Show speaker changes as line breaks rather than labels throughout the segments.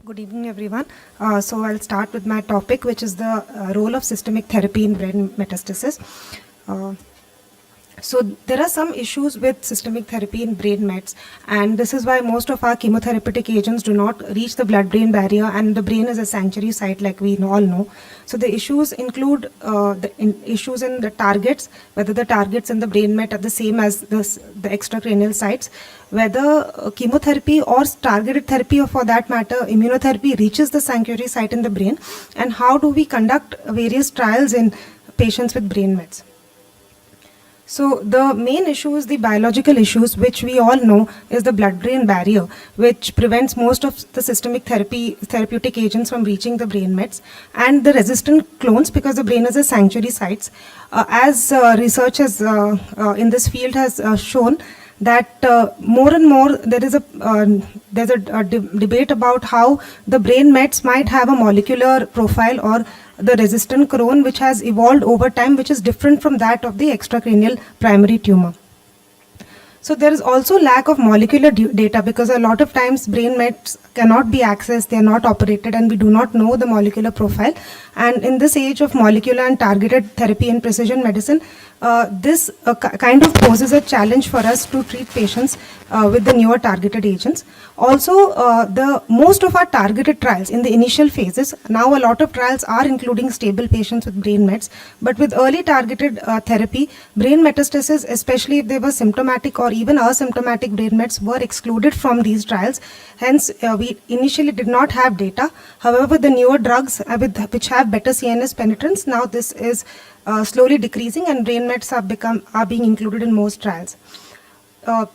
Good evening, everyone. So I'll start with my topic, which is the role of systemic therapy in brain metastasis. So there are some issues with systemic therapy in brain mets, and this is why most of our chemotherapeutic agents do not reach the blood-brain barrier, and the brain is a sanctuary site, like we all know. So the issues include issues in the targets, whether the targets in the brain met are the same as the extracranial sites, whether chemotherapy or targeted therapy, or for that matter immunotherapy, reaches the sanctuary site in the brain, and how do we conduct various trials in patients with brain mets. So the main issue is the biological issues, which we all know is the blood-brain barrier, which prevents most of the systemic therapeutic agents from reaching the brain mets, and the resistant clones, because the brain is a sanctuary site. As research has, in this field has shown that more and more there's a debate about how the brain mets might have a molecular profile or the resistant clone which has evolved over time, which is different from that of the extracranial primary tumor. So there is also lack of molecular data, because a lot of times brain mets cannot be accessed, they are not operated, and we do not know the molecular profile. And in this age of molecular and targeted therapy in precision medicine, this kind of poses a challenge for us to treat patients with the newer targeted agents. Also, the most of our targeted trials in the initial phases, now a lot of trials are including stable patients with brain mets, but with early targeted therapy, brain metastasis, especially if they were symptomatic or even asymptomatic brain mets, were excluded from these trials. Hence, we initially did not have data. However, the newer drugs which have better CNS penetrance, now this is slowly decreasing, and brain mets are being included in most trials. There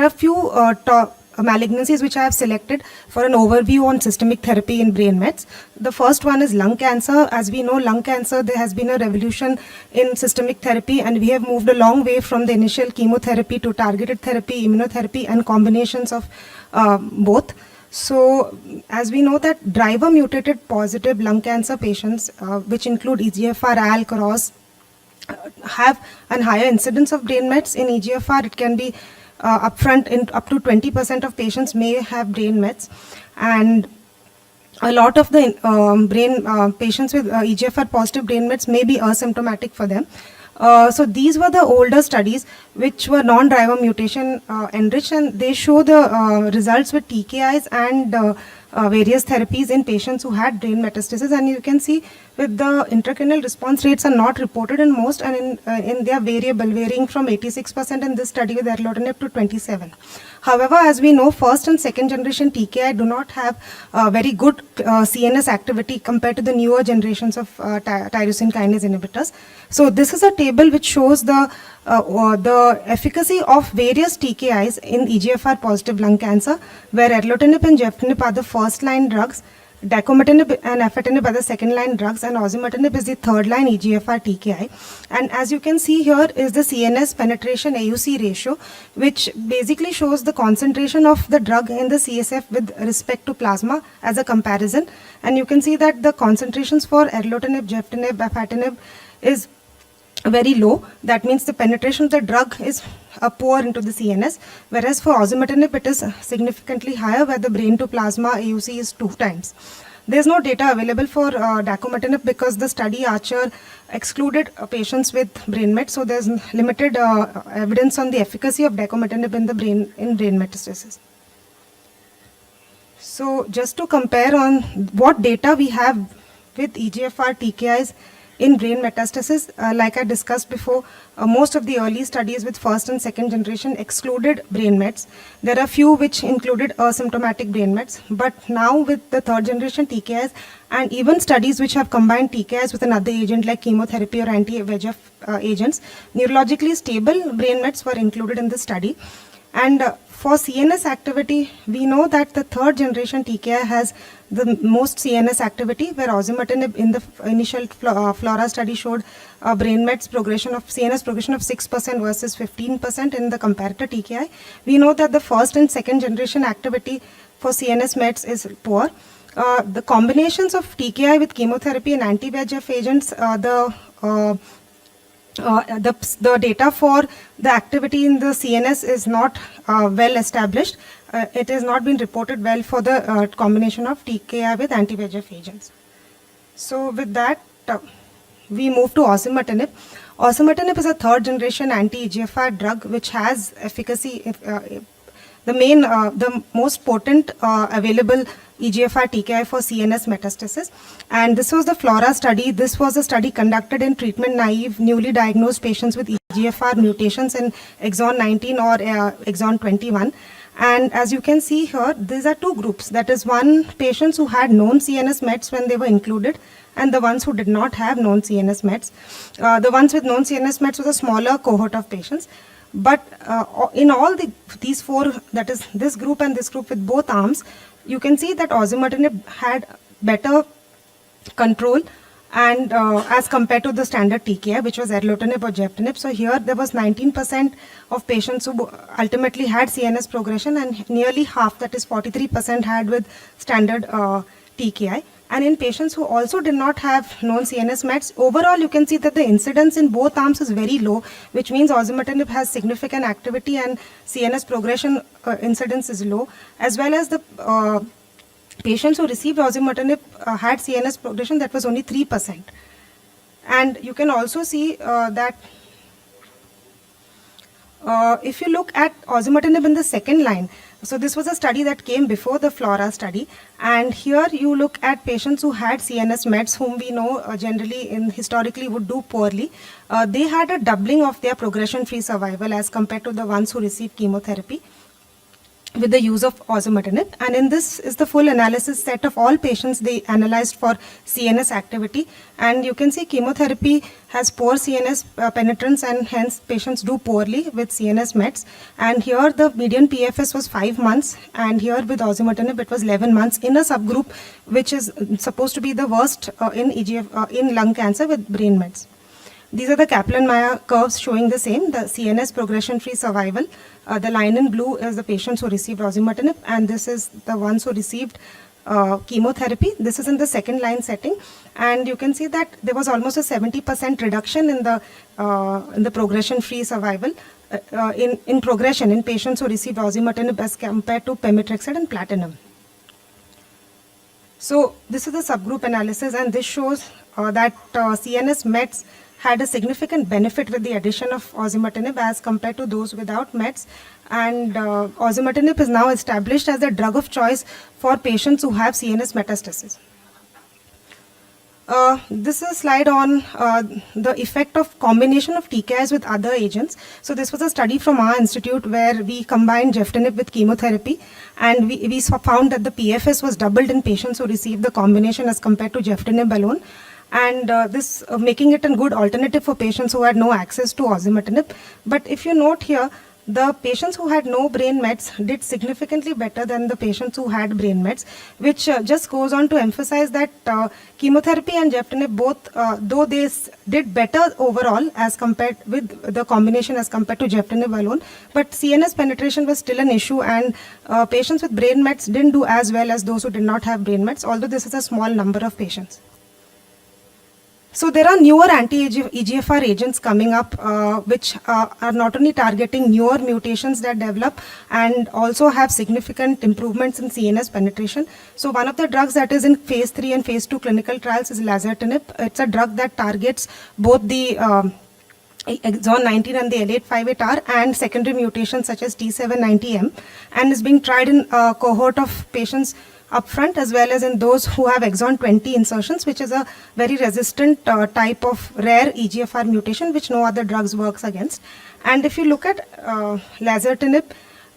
are few malignancies which I have selected for an overview on systemic therapy in brain mets. The first one is lung cancer. As we know, lung cancer, there has been a revolution in systemic therapy, and we have moved a long way from the initial chemotherapy to targeted therapy, immunotherapy, and combinations of both. So, as we know that driver mutated positive lung cancer patients, which include EGFR, ALK, ROS, have a higher incidence of brain mets. In EGFR, it can be upfront, in up to 20% of patients may have brain mets, and a lot of the patients with EGFR positive brain mets may be asymptomatic for them. So these were the older studies which were non-driver mutation enriched, and they show the results with TKIs and various therapies in patients who had brain metastasis. And you can see with the intracranial response rates are not reported in most, and in they are variable, varying from 86% in this study with erlotinib to 27%. However, as we know, first and second generation TKI do not have very good CNS activity compared to the newer generations of tyrosine kinase inhibitors. So this is a table which shows the efficacy of various TKIs in EGFR positive lung cancer, where erlotinib and geftinib are the first line drugs, dacometinib and afatinib are the second line drugs, and osimertinib is the third line EGFR TKI. And as you can see here is the CNS penetration AUC ratio, which basically shows the concentration of the drug in the CSF with respect to plasma as a comparison. And you can see that the concentrations for erlotinib, geftinib, afatinib is very low. That means the penetration of the drug is poor into the CNS, whereas for osimertinib it is significantly higher, where the brain to plasma AUC is 2 times. There is no data available for dacometinib because the study Archer excluded patients with brain mets, so there is limited evidence on the efficacy of dacometinib in brain metastasis. So just to compare on what data we have with EGFR TKIs in brain metastasis, like I discussed before, most of the early studies with first and second generation excluded brain mets. There are few which included asymptomatic brain mets, but now with the third generation TKIs and even studies which have combined TKIs with another agent like chemotherapy or anti-VEGF agents, neurologically stable brain mets were included in the study. And for CNS activity, we know that the third generation TKI has the most CNS activity, where osimertinib in the initial FLORA study showed brain mets progression of CNS progression of 6% versus 15% in the comparator TKI. We know that the first and second generation activity for CNS mets is poor. The combinations of TKI with chemotherapy and anti-VEGF agents, the data for the activity in the CNS is not well established. it has not been reported well for the combination of TKI with anti-VEGF agents. So with that, we move to osimertinib. Osimertinib is a third generation anti-EGFR drug which has efficacy, the most potent available EGFR TKI for CNS metastasis. And this was the FLORA study. This was a study conducted in treatment naive, newly diagnosed patients with EGFR mutations in exon 19 or exon 21. And as you can see here, these are two groups. That is, one, patients who had known CNS mets when they were included, and the ones who did not have known CNS mets. The ones with known CNS mets was a smaller cohort of patients. But in all these four, that is this group and this group with both arms, you can see that osimertinib had better control and as compared to the standard TKI, which was erlotinib or geftinib. So here there was 19% of patients who ultimately had CNS progression, and nearly half, that is 43%, had with standard TKI. And in patients who also did not have known CNS mets, overall you can see that the incidence in both arms is very low, which means osimertinib has significant activity and CNS progression incidence is low, as well as the patients who received osimertinib had CNS progression that was only 3%. And you can also see that if you look at osimertinib in the second line, so this was a study that came before the FLORA study, and here you look at patients who had CNS mets, whom we know generally historically would do poorly. They had a doubling of their progression-free survival as compared to the ones who received chemotherapy with the use of osimertinib. And in this is the full analysis set of all patients they analyzed for CNS activity, and you can see chemotherapy has poor CNS penetrance, and hence patients do poorly with CNS mets. And here the median PFS was 5 months, and here with osimertinib it was 11 months in a subgroup which is supposed to be the worst in lung cancer with brain mets. These are the Kaplan-Meier curves showing the same, the CNS progression-free survival. The line in blue is the patients who received osimertinib, and this is the ones who received chemotherapy. This is in the second line setting, and you can see that there was almost a 70% reduction in the progression-free survival in progression in patients who received osimertinib as compared to pemetrexed and platinum. So this is the subgroup analysis, and this shows that CNS mets had a significant benefit with the addition of osimertinib as compared to those without mets. And osimertinib is now established as the drug of choice for patients who have CNS metastasis. This is a slide on the effect of combination of TKIs with other agents. So this was a study from our institute where we combined geftinib with chemotherapy, and we found that the PFS was doubled in patients who received the combination as compared to geftinib alone. And this making it a good alternative for patients who had no access to osimertinib. But if you note here, the patients who had no brain mets did significantly better than the patients who had brain mets, which just goes on to emphasize that chemotherapy and geftinib both, though they did better overall as compared with the combination as compared to geftinib alone, but CNS penetration was still an issue, and patients with brain mets didn't do as well as those who did not have brain mets, although this is a small number of patients. So there are newer anti-EGFR agents coming up, which are not only targeting newer mutations that develop and also have significant improvements in CNS penetration. So one of the drugs that is in phase 3 and phase 2 clinical trials is lazertinib. It's a drug that targets both the exon 19 and the L858R and secondary mutations such as T790M, and is being tried in a cohort of patients upfront as well as in those who have exon 20 insertions, which is a very resistant type of rare EGFR mutation which no other drugs works against. And if you look at lazertinib,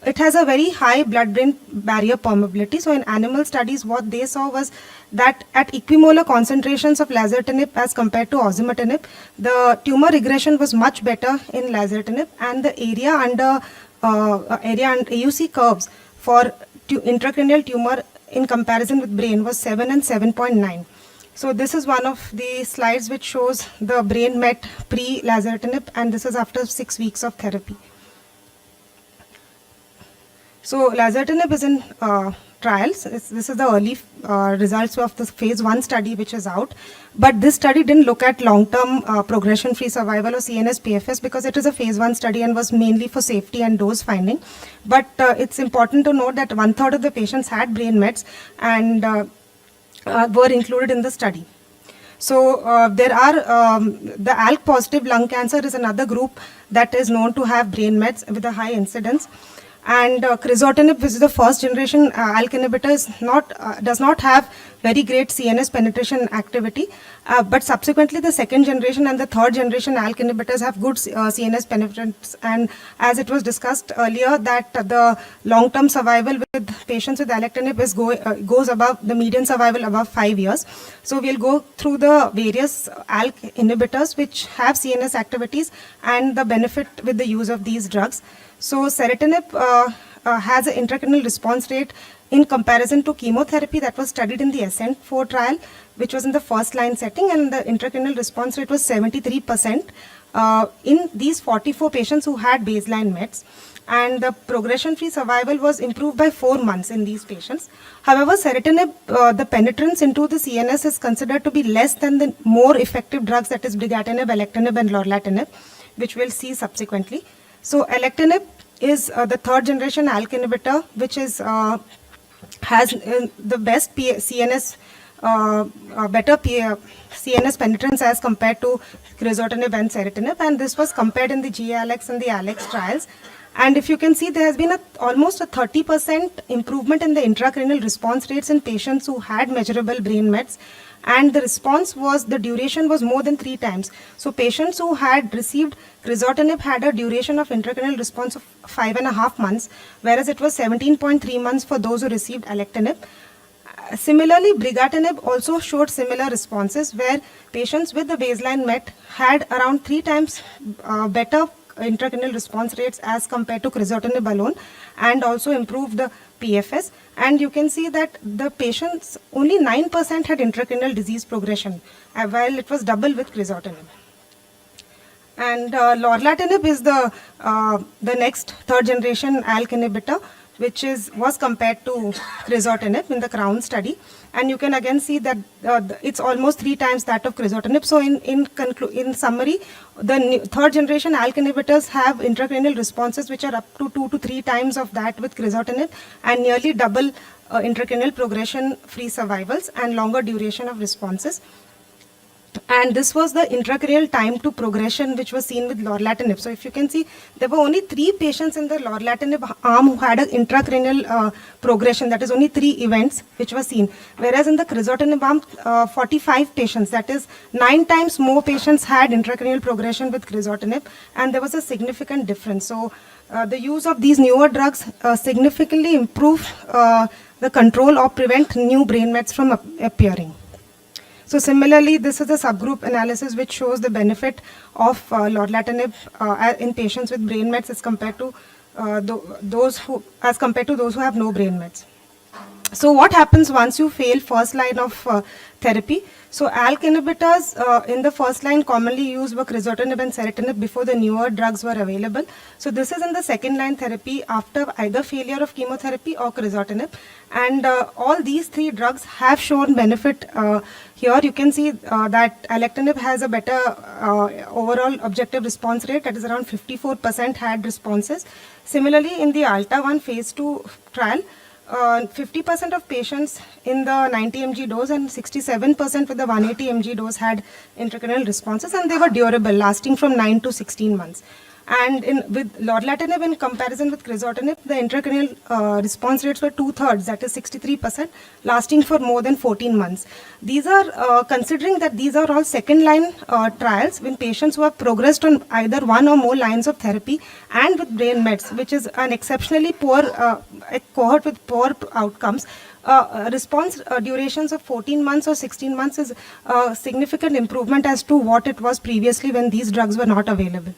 it has a very high blood-brain barrier permeability. So in animal studies, what they saw was that at equimolar concentrations of lazertinib as compared to osimertinib, the tumor regression was much better in lazertinib, and the area under AUC curves for intracranial tumor in comparison with brain was 7 and 7.9. So this is one of the slides which shows the brain met pre-lazertinib, and this is after 6 weeks of therapy. So lazertinib is in trials. This is the early results of the phase 1 study which is out. But this study didn't look at long-term progression-free survival or CNS PFS because it is a phase 1 study and was mainly for safety and dose finding. But it's important to note that 1/3 of the patients had brain mets and were included in the study. So there are the ALK positive lung cancer is another group that is known to have brain mets with a high incidence. And crizotinib, which is the first generation ALK inhibitor, does not have very great CNS penetration activity, but subsequently the second generation and the third generation ALK inhibitors have good CNS penetrance. And as it was discussed earlier, that the long-term survival with patients with alectinib goes above the median survival above 5 years. So we'll go through the various ALK inhibitors which have CNS activities and the benefit with the use of these drugs. So ceritinib has an intracranial response rate in comparison to chemotherapy that was studied in the ASCENT-4 trial, which was in the first line setting, and the intracranial response rate was 73% in these 44 patients who had baseline mets. And the progression-free survival was improved by 4 months in these patients. However, ceritinib, the penetrance into the CNS is considered to be less than the more effective drugs, that is brigatinib, alectinib, and lorlatinib, which we'll see subsequently. So alectinib is the third generation ALK inhibitor, which is has the best CNS, CNS penetrance as compared to crizotinib and ceritinib, and this was compared in the GALX and the ALEX trials. And if you can see, there has been almost a 30% improvement in the intracranial response rates in patients who had measurable brain mets. And the duration was more than 3 times. So patients who had received crizotinib had a duration of intracranial response of 5.5 months, whereas it was 17.3 months for those who received alectinib. Similarly, brigatinib also showed similar responses, where patients with the baseline met had around 3 times better intracranial response rates as compared to crizotinib alone, and also improved the PFS. And you can see that the patients, only 9% had intracranial disease progression, while it was double with crizotinib. And lorlatinib is the next third generation ALK inhibitor, which was compared to crizotinib in the CROWN study. And you can again see that it's almost 3 times that of crizotinib. So in summary, the third generation ALK inhibitors have intracranial responses which are up to 2 to 3 times of that with crizotinib, and nearly double intracranial progression-free survivals and longer duration of responses. And this was the intracranial time to progression which was seen with lorlatinib. So if you can see, there were only 3 patients in the lorlatinib arm who had an intracranial progression, that is only 3 events which were seen. Whereas in the crizotinib arm, 45 patients, that is 9 times more patients had intracranial progression with crizotinib, and there was a significant difference. So the use of these newer drugs significantly improve the control or prevent new brain mets from appearing. So similarly, this is a subgroup analysis which shows the benefit of lorlatinib in patients with brain mets as compared to those who have no brain mets. So what happens once you fail first line of therapy? So ALK inhibitors in the first line commonly used were crizotinib and ceritinib before the newer drugs were available. So this is in the second line therapy after either failure of chemotherapy or crizotinib. And all these 3 drugs have shown benefit. Here you can see that alectinib has a better overall objective response rate, that is around 54% had responses. Similarly, in the ALTA-1 phase 2 trial, 50% of patients in the 90 mg dose and 67% with the 180 mg dose had intracranial responses, and they were durable, lasting from 9 to 16 months. And with lorlatinib in comparison with crizotinib, the intracranial response rates were 2/3, that is 63%, lasting for more than 14 months. These are, considering that these are all second line trials when patients who have progressed on either 1 or more lines of therapy and with brain mets, which is an exceptionally poor a cohort with poor outcomes. Response durations of 14 months or 16 months is a significant improvement as to what it was previously when these drugs were not available.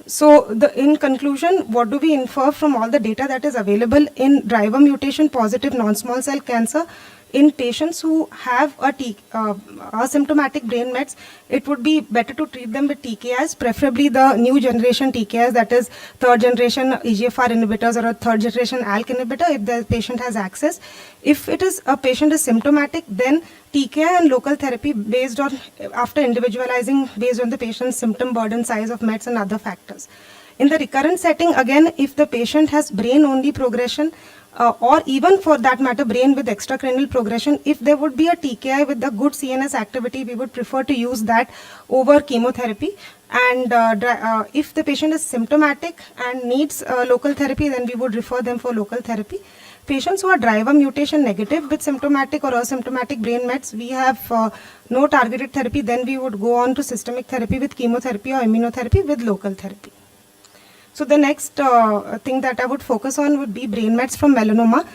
So in conclusion, what do we infer from all the data that is available in driver mutation positive non-small cell cancer? in patients who have asymptomatic brain mets, it would be better to treat them with TKIs, preferably the new generation TKIs, that is third generation EGFR inhibitors or a third generation ALK inhibitor if the patient has access. If it is a patient is symptomatic, then TKI and local therapy based on, after individualizing based on the patient's symptom burden, size of mets and other factors. In the recurrent setting, again, if the patient has brain-only progression, or even for that matter, brain with extracranial progression, if there would be a TKI with the good CNS activity, we would prefer to use that over chemotherapy. And if the patient is symptomatic and needs local therapy, then we would refer them for local therapy. Patients who are driver mutation negative with symptomatic or asymptomatic brain mets, we have no targeted therapy, then we would go on to systemic therapy with chemotherapy or immunotherapy with local therapy. So the next thing that I would focus on would be brain mets from melanoma.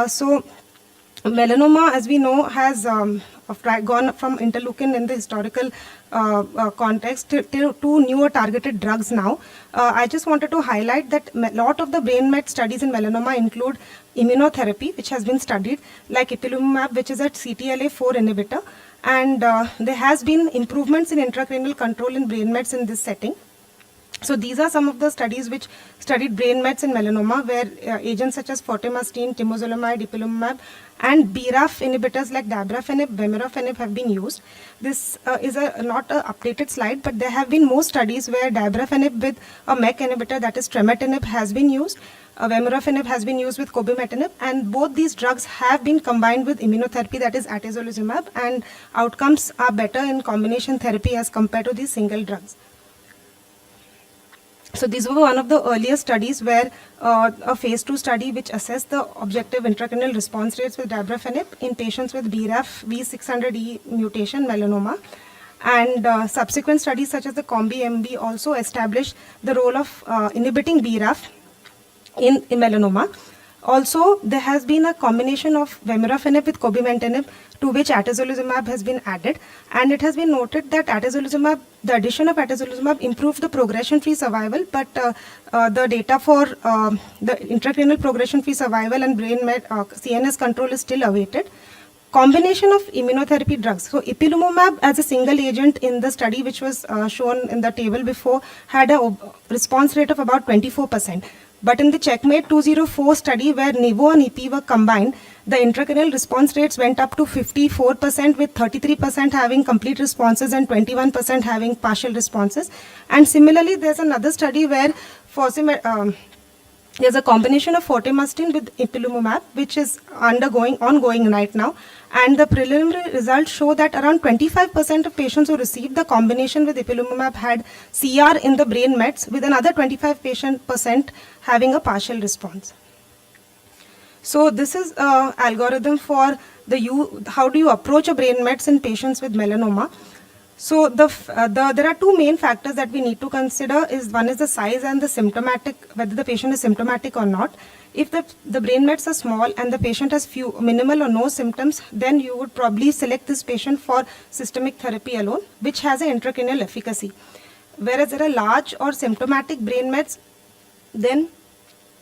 So melanoma, as we know, has gone from interleukin in the historical context to newer targeted drugs now. I just wanted to highlight that a lot of the brain met studies in melanoma include immunotherapy, which has been studied, like ipilimumab, which is a CTLA-4 inhibitor. And there has been improvements in intracranial control in brain mets in this setting. So these are some of the studies which studied brain mets in melanoma, where agents such as fortemastine, temozolomide, ipilimumab, and BRAF inhibitors like dabrafenib, vemurafenib have been used. This is not an updated slide, but there have been more studies where dabrafenib with a MEK inhibitor, that is tremetinib, has been used. Vemurafenib has been used with cobimetinib, and both these drugs have been combined with immunotherapy, that is atezolizumab, and outcomes are better in combination therapy as compared to these single drugs. So these were one of the earlier studies where a phase 2 study which assessed the objective intracranial response rates with dabrafenib in patients with BRAF V600E mutation melanoma. And subsequent studies such as the COMBI-MB also established the role of inhibiting BRAF in melanoma. Also, there has been a combination of vemurafenib with cobimetinib, to which atezolizumab has been added, and it has been noted that the addition of atezolizumab improved the progression-free survival, but the data for the intracranial progression-free survival and brain met CNS control is still awaited. Combination of immunotherapy drugs. So ipilimumab as a single agent in the study which was shown in the table before had a response rate of about 24%. But in the Checkmate 204 study, where Nivo and Ipi were combined, the intracranial response rates went up to 54%, with 33% having complete responses and 21% having partial responses. And similarly, there's another study where there's a combination of fortemastine with ipilimumab, which is ongoing right now. And the preliminary results show that around 25% of patients who received the combination with ipilimumab had CR in the brain mets, with another 25% having a partial response. So this is an algorithm for how do you approach a brain mets in patients with melanoma. So there are two main factors that we need to consider. One is the size and the symptomatic, whether the patient is symptomatic or not. If the brain mets are small and the patient has minimal or no symptoms, then you would probably select this patient for systemic therapy alone, which has an intracranial efficacy. Whereas there are large or symptomatic brain mets, then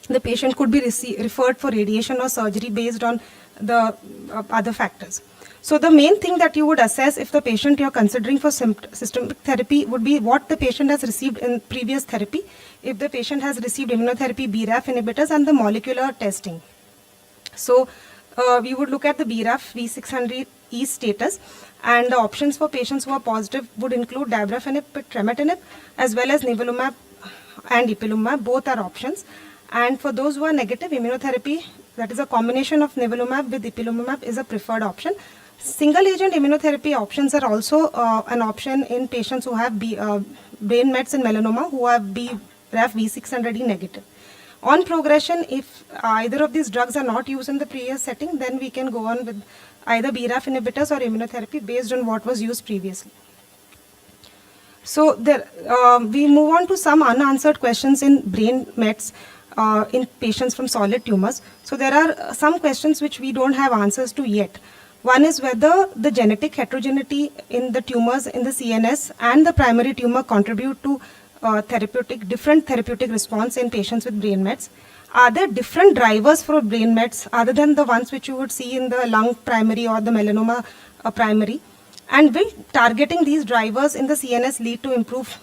the patient could be referred for radiation or surgery based on the other factors. So the main thing that you would assess if the patient you're considering for systemic therapy would be what the patient has received in previous therapy, if the patient has received immunotherapy, BRAF inhibitors, and the molecular testing. So we would look at the BRAF V600E status, and the options for patients who are positive would include dabrafenib with tremetinib, as well as nivolumab and ipilimumab. Both are options. And for those who are negative, immunotherapy, that is a combination of nivolumab with ipilimumab, is a preferred option. Single agent immunotherapy options are also an option in patients who have brain mets in melanoma who have BRAF V600E negative. On progression, if either of these drugs are not used in the previous setting, then we can go on with either BRAF inhibitors or immunotherapy based on what was used previously. So we move on to some unanswered questions in brain mets in patients from solid tumors. So there are some questions which we don't have answers to yet. One is whether the genetic heterogeneity in the tumors in the CNS and the primary tumor contribute to different therapeutic response in patients with brain mets. are there different drivers for brain mets other than the ones which you would see in the lung primary or the melanoma primary? And will targeting these drivers in the CNS lead to improved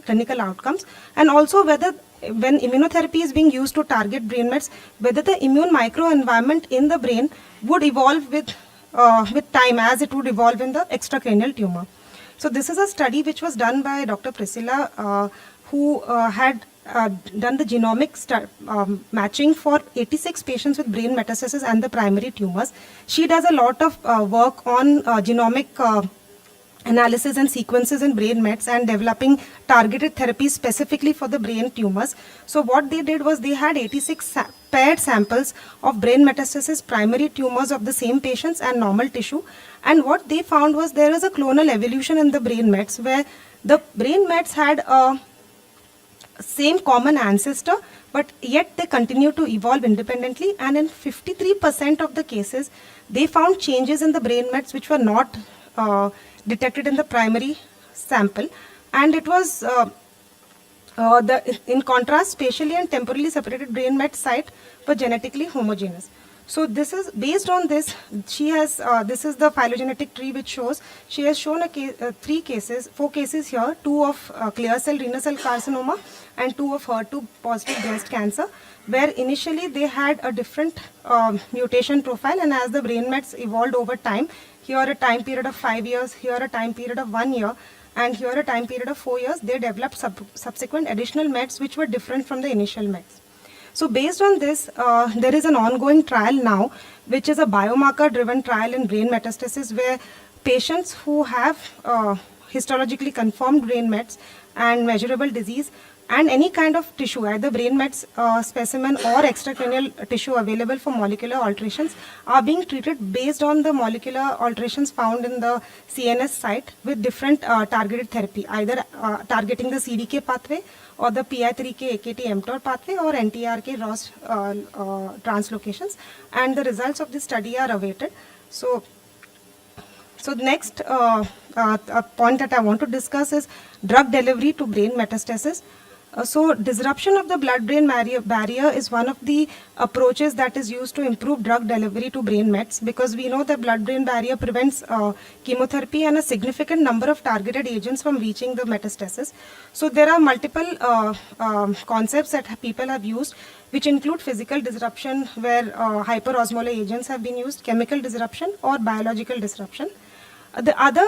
clinical outcomes? And also whether when immunotherapy is being used to target brain mets, whether the immune microenvironment in the brain would evolve with time as it would evolve in the extracranial tumor. So this is a study which was done by Dr. Priscilla, who had done the genomic matching for 86 patients with brain metastasis and the primary tumors. She does a lot of work on genomic analysis and sequences in brain mets and developing targeted therapies specifically for the brain tumors. So what they did was they had 86 paired samples of brain metastasis, primary tumors of the same patients and normal tissue. And what they found was there is a clonal evolution in the brain mets where the brain mets had a same common ancestor, but yet they continue to evolve independently, and in 53% of the cases they found changes in the brain mets which were not detected in the primary sample, and it was in contrast, spatially and temporally separated brain met site were genetically homogeneous. So this is based on this. She has this is the phylogenetic tree which shows she has shown four cases here, 2 of clear cell renal cell carcinoma and 2 of HER2 positive breast cancer, where initially they had a different mutation profile, and as the brain mets evolved over time, here a time period of 5 years, here a time period of 1 year, and here a time period of 4 years, they developed subsequent additional mets which were different from the initial mets. So based on this, there is an ongoing trial now, which is a biomarker-driven trial in brain metastasis, where patients who have histologically confirmed brain mets and measurable disease and any kind of tissue, either brain mets specimen or extracranial tissue available for molecular alterations, are being treated based on the molecular alterations found in the CNS site with different targeted therapy, either targeting the CDK pathway or the PI3K AKT mTOR pathway or NTRK ROS translocations, and the results of this study are awaited. So the next point that I want to discuss is drug delivery to brain metastasis. So disruption of the blood-brain barrier is one of the approaches that is used to improve drug delivery to brain mets, because we know that blood-brain barrier prevents chemotherapy and a significant number of targeted agents from reaching the metastasis. So there are multiple concepts that people have used, which include physical disruption, where hyperosmolar agents have been used, chemical disruption, or biological disruption. The other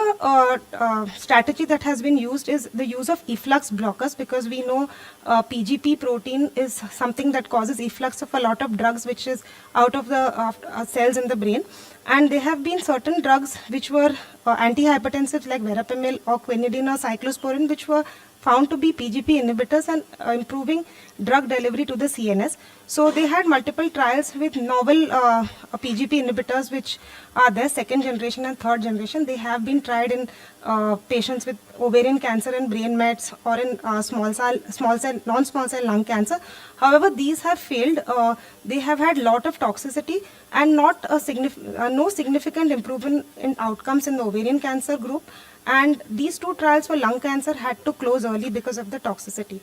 strategy that has been used is the use of efflux blockers, because we know PGP protein is something that causes efflux of a lot of drugs which is out of the cells in the brain. And there have been certain drugs which were antihypertensives like verapamil or quinidine or cyclosporin, which were found to be PGP inhibitors and improving drug delivery to the CNS. So they had multiple trials with novel PGP inhibitors, which are their second generation and third generation. They have been tried in patients with ovarian cancer and brain mets, or in non-small cell lung cancer. However, these have failed. They have had lot of toxicity and not a no significant improvement in outcomes in the ovarian cancer group. And these 2 trials for lung cancer had to close early because of the toxicity.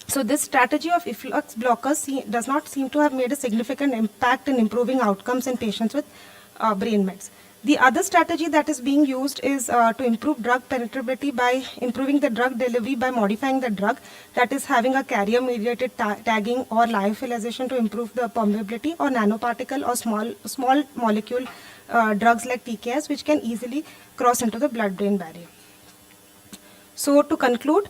So this strategy of efflux blockers does not seem to have made a significant impact in improving outcomes in patients with brain mets. The other strategy that is being used is to improve drug penetrability by improving the drug delivery by modifying the drug, that is having a carrier-mediated tagging or lyophilization to improve the permeability, or nanoparticle or small molecule drugs like TKS, which can easily cross into the blood-brain barrier. So to conclude,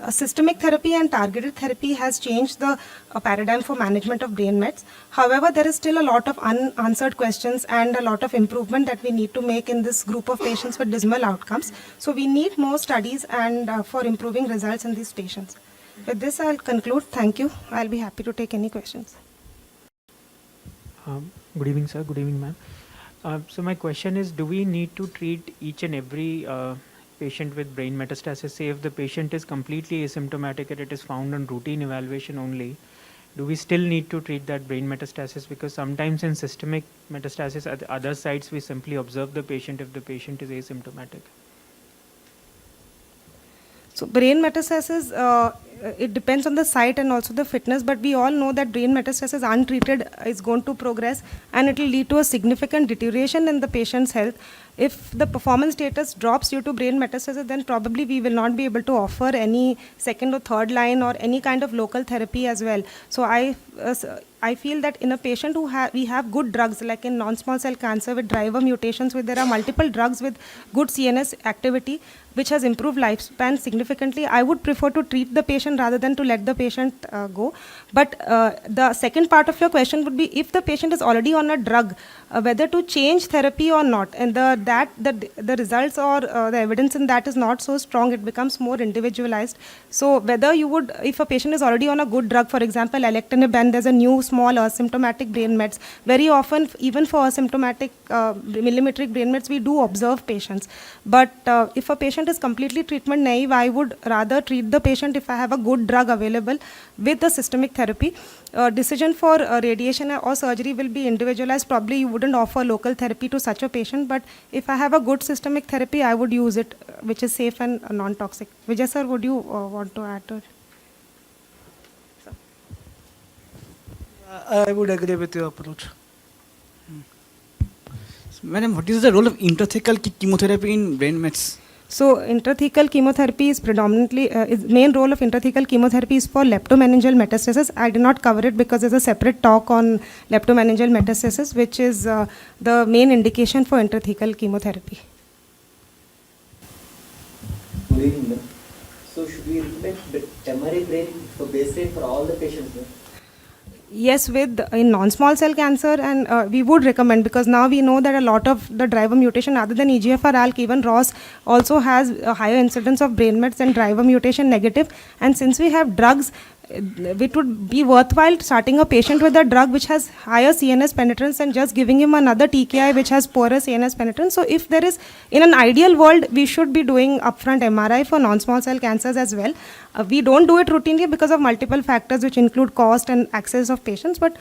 systemic therapy and targeted therapy has changed the paradigm for management of brain mets. However, there is still a lot of unanswered questions and a lot of improvement that we need to make in this group of patients with dismal outcomes. So we need more studies and for improving results in these patients. With this, I'll conclude. Thank you. I'll be happy to take any questions.
Good evening, sir. Good evening, ma'am. So my question is, do we need to treat each and every patient with brain metastasis? Say if the patient is completely asymptomatic and it is found on routine evaluation only, do we still need to treat that brain metastasis? Because sometimes in systemic metastasis at other sites, we simply observe the patient if the patient is asymptomatic.
So brain metastasis, it depends on the site and also the fitness, but we all know that brain metastasis untreated is going to progress and it will lead to a significant deterioration in the patient's health. If the performance status drops due to brain metastasis, then probably we will not be able to offer any second or third line or any kind of local therapy as well. So I feel that in a patient who we have good drugs, like in non-small cell cancer with driver mutations, where there are multiple drugs with good CNS activity, which has improved lifespan significantly, I would prefer to treat the patient rather than to let the patient go. But the second part of your question would be, if the patient is already on a drug, whether to change therapy or not, and the results or the evidence in that is not so strong, it becomes more individualized. So whether you would, if a patient is already on a good drug, for example, alectinib, and there's a new small asymptomatic brain mets, very often, even for asymptomatic millimetric brain mets, we do observe patients. But if a patient is completely treatment naive, I would rather treat the patient if I have a good drug available with the systemic therapy. Decision for radiation or surgery will be individualized. Probably you wouldn't offer local therapy to such a patient, but if I have a good systemic therapy, I would use it, which is safe and non-toxic. Vijay sir, would you want to add to it?
I would agree with your approach.
Madam, what is the role of intrathecal chemotherapy in brain mets?
So intrathecal chemotherapy is predominantly, main role of intrathecal chemotherapy is for leptomeningeal metastasis. I did not cover it because there's a separate talk on leptomeningeal metastasis, which is the main indication for intrathecal chemotherapy.
Good evening, ma'am. So should we recommend the MRI brain for baseline for all the patients, ma'am?
Yes, in non-small cell cancer, and we would recommend, because now we know that a lot of the driver mutation other than EGFR, ALK, even ROS also has a higher incidence of brain mets and driver mutation negative. And since we have drugs, it would be worthwhile starting a patient with a drug which has higher CNS penetrance and just giving him another TKI which has poorer CNS penetrance. So if there is, in an ideal world, we should be doing upfront MRI for non-small cell cancers as well. We don't do it routinely because of multiple factors which include cost and access of patients, but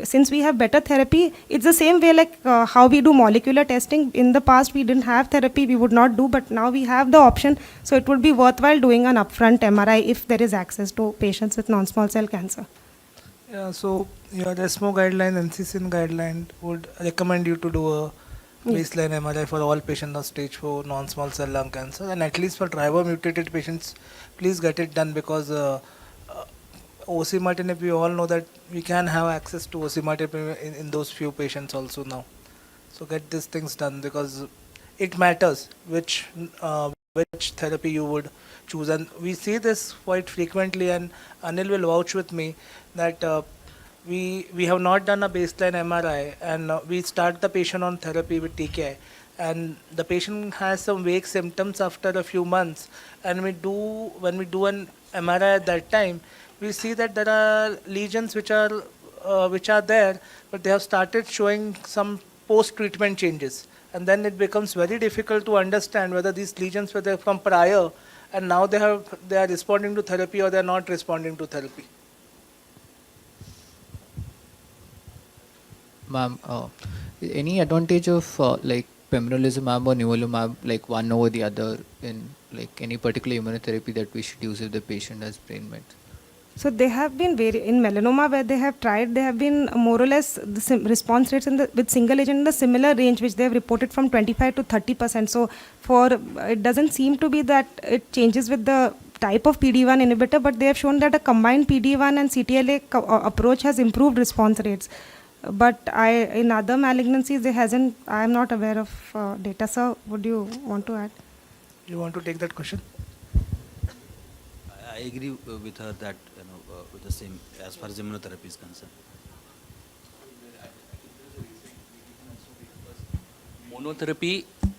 since we have better therapy, it's the same way like how we do molecular testing. In the past we didn't have therapy, we would not do, but now we have the option, so it would be worthwhile doing an upfront MRI if there is access to patients with non-small cell cancer.
Yeah, so your ESMO guideline, NCCN guideline would recommend you to do a baseline MRI for all patients of stage 4 non-small cell lung cancer, and at least for driver mutated patients, please get it done, because osimertinib, we all know that we can have access to osimertinib in those few patients also now. So get these things done, because it matters which therapy you would choose. And we see this quite frequently, and Anil will vouch with me that we have not done a baseline MRI, and we start the patient on therapy with TKI, and the patient has some vague symptoms after a few months, and when we do an MRI at that time, we see that there are lesions which are there, but they have started showing some post-treatment changes, and then it becomes very difficult to understand whether these lesions were there from prior, and now they are responding to therapy or they are not responding to therapy.
Ma'am, any advantage of like pembrolizumab or nivolumab, like one over the other, in like any particular immunotherapy that we should use if the patient has brain mets?
So they have been in melanoma where they have tried, they have been more or less the response rates with single agent in the similar range, which they have reported from 25 to 30%. So it doesn't seem to be that it changes with the type of PD-1 inhibitor, but they have shown that a combined PD-1 and CTLA approach has improved response rates. But in other malignancies, I am not aware of data. Sir, would you want to add?
You want to take that question?
I agree with her that with the same as far as immunotherapy is concerned.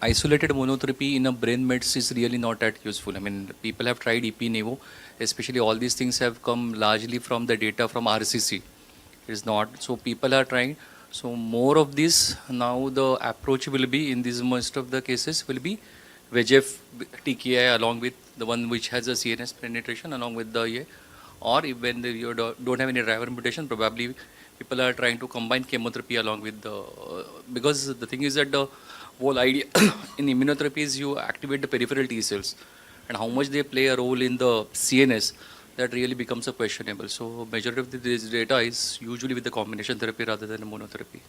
Isolated monotherapy in a brain mets is really not that useful. I mean, people have tried EP-Nevo, especially all these things have come largely from the data from RCC. It is not. So people are trying. So more of this, now the approach will be, in these most of the cases, will be VEGF TKI along with the one which has a CNS penetration along with the or if when you don't have any driver mutation, probably people are trying to combine chemotherapy along with because the thing is that the whole idea in immunotherapy is you activate the peripheral T cells and how much they play a role in the CNS, that really becomes a questionable. So majority of this data is usually with the combination therapy rather than the monotherapy.